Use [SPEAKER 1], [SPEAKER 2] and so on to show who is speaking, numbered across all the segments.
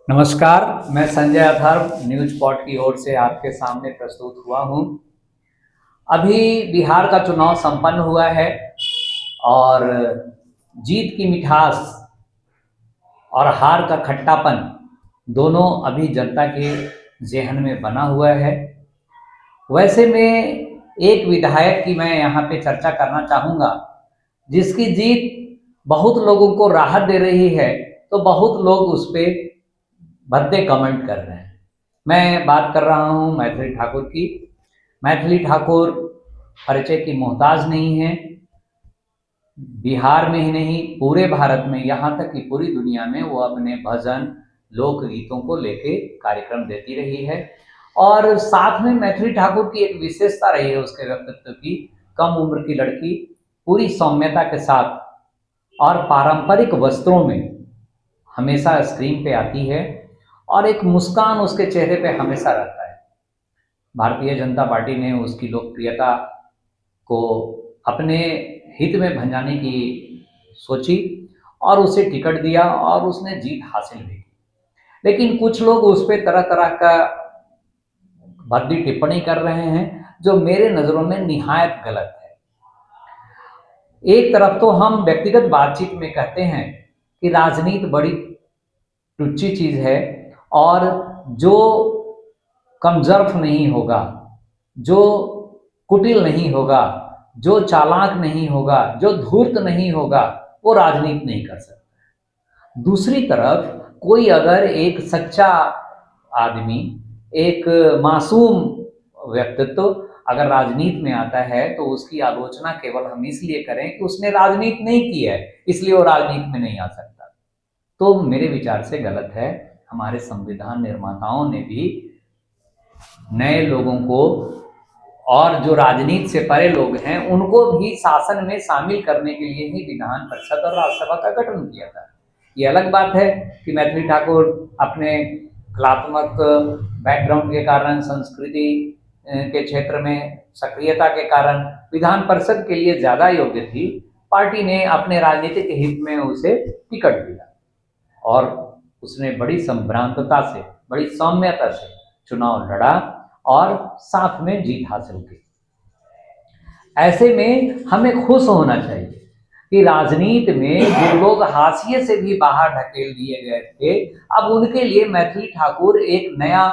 [SPEAKER 1] नमस्कार। मैं Sanjay Atharva news pot की ओर से आपके सामने प्रस्तुत हुआ हूँ। अभी बिहार का चुनाव संपन्न हुआ है और जीत की मिठास और हार का खट्टापन दोनों अभी जनता के ज़हन में बना हुआ है। वैसे में एक विधायक की मैं यहाँ पे चर्चा करना चाहूँगा, जिसकी जीत बहुत लोगों को राहत दे रही है, तो बहुत लोग उस पर भद्दे कमेंट कर रहे हैं। मैं बात कर रहा हूँ मैथिली ठाकुर की। मैथिली ठाकुर परिचय की मोहताज नहीं है। बिहार में ही नहीं, पूरे भारत में, यहाँ तक कि पूरी दुनिया में वो अपने भजन लोकगीतों को लेके कार्यक्रम देती रही है। और साथ में मैथिली ठाकुर की एक विशेषता रही है उसके व्यक्तित्व की, कम उम्र की लड़की पूरी सौम्यता के साथ और पारंपरिक वस्त्रों में हमेशा स्क्रीन पे आती है और एक मुस्कान उसके चेहरे पे हमेशा रहता है। भारतीय जनता पार्टी ने उसकी लोकप्रियता को अपने हित में भंजाने की सोची और उसे टिकट दिया और उसने जीत हासिल भी की। लेकिन कुछ लोग उस पर तरह तरह का भद्दी टिप्पणी कर रहे हैं, जो मेरे नज़रों में निहायत गलत है। एक तरफ तो हम व्यक्तिगत बातचीत में कहते हैं कि राजनीति बड़ी टुच्ची चीज़ है और जो कमजोर नहीं होगा, जो कुटिल नहीं होगा, जो चालाक नहीं होगा, जो धूर्त नहीं होगा, वो राजनीति नहीं कर सकता। दूसरी तरफ कोई अगर एक सच्चा आदमी, एक मासूम व्यक्तित्व अगर राजनीति में आता है, तो उसकी आलोचना केवल हम इसलिए करें कि उसने राजनीति नहीं की है, इसलिए वो राजनीति में नहीं आ सकता। तो मेरे विचार से गलत है। हमारे संविधान निर्माताओं ने भी नए लोगों को और जो राजनीति से परे लोग हैं उनको भी शासन में शामिल करने के लिए ही विधान परिषद और राज्यसभा का गठन किया था। ये अलग बात है कि मैथिली ठाकुर अपने कलात्मक बैकग्राउंड के कारण, संस्कृति के क्षेत्र में सक्रियता के कारण विधान परिषद के लिए ज़्यादा योग्य थी। पार्टी ने अपने राजनीतिक हित में उसे टिकट दिया और उसने बड़ी संभ्रांतता से, बड़ी सौम्यता से चुनाव लड़ा और साथ में जीत हासिल की। ऐसे में हमें खुश होना चाहिए कि राजनीति में जो लोग हाशिए से भी बाहर ढकेल दिए गए थे, अब उनके लिए मैथिली ठाकुर एक नया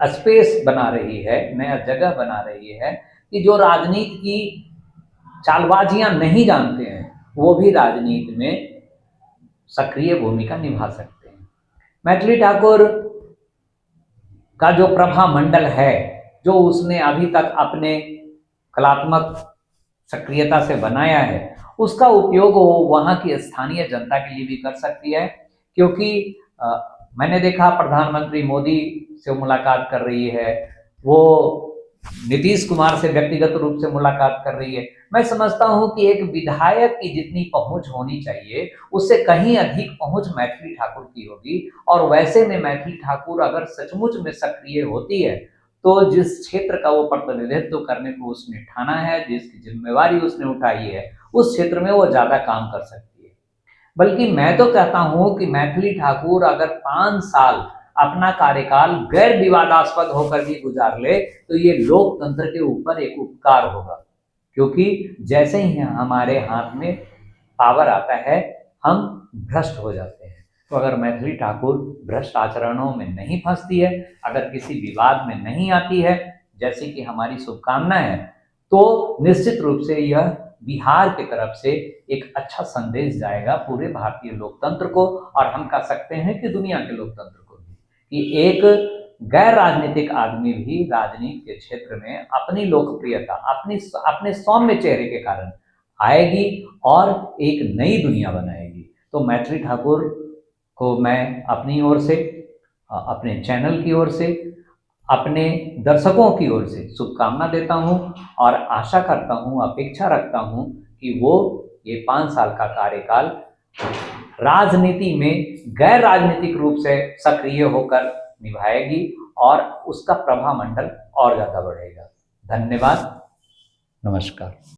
[SPEAKER 1] स्पेस बना रही है, नया जगह बना रही है कि जो राजनीति की चालबाजियां नहीं जानते हैं वो भी राजनीति में सक्रिय भूमिका निभा सकते हैं। मैथिली ठाकुर का जो प्रभा मंडल है, जो उसने अभी तक अपने कलात्मक सक्रियता से बनाया है, उसका उपयोग वो वहाँ की स्थानीय जनता के लिए भी कर सकती है। क्योंकि मैंने देखा प्रधानमंत्री मोदी से मुलाकात कर रही है, वो नीतीश कुमार से व्यक्तिगत रूप से मुलाकात कर रही है। मैं समझता हूं कि एक विधायक की जितनी पहुंच होनी चाहिए, उससे कहीं अधिक पहुंच मैथिली ठाकुर की होगी। और वैसे में मैथिली ठाकुर अगर सचमुच में सक्रिय होती है, तो जिस क्षेत्र का वो प्रतिनिधित्व करने को उसने ठाना है, जिसकी जिम्मेवारी उसने उठाई है, उस क्षेत्र में वो ज़्यादा काम कर सकती है। बल्कि मैं तो कहता हूं कि मैथिली ठाकुर अगर 5 साल अपना कार्यकाल गैर विवादास्पद होकर भी गुजार ले, तो ये लोकतंत्र के ऊपर एक उपकार होगा। क्योंकि जैसे ही हमारे हाथ में पावर आता है, हम भ्रष्ट हो जाते हैं। तो अगर मैथिली ठाकुर भ्रष्ट आचरणों में नहीं फंसती है, अगर किसी विवाद में नहीं आती है, जैसे कि हमारी शुभकामना है, तो निश्चित रूप से यह बिहार की तरफ से एक अच्छा संदेश जाएगा पूरे भारतीय लोकतंत्र को, और हम कह सकते हैं कि दुनिया के लोकतंत्र को भी, कि एक गैर राजनीतिक आदमी भी राजनीति के क्षेत्र में अपनी लोकप्रियता, अपने सौम्य चेहरे के कारण आएगी और एक नई दुनिया बनाएगी। तो मैथिली ठाकुर को मैं अपनी ओर से, अपने चैनल की ओर से, अपने दर्शकों की ओर से शुभकामना देता हूं और आशा करता हूं, अपेक्षा रखता हूं कि वो ये 5 साल का कार्यकाल राजनीति में गैर राजनीतिक रूप से सक्रिय होकर निभाएगी और उसका प्रभामंडल और ज़्यादा बढ़ेगा। धन्यवाद। नमस्कार।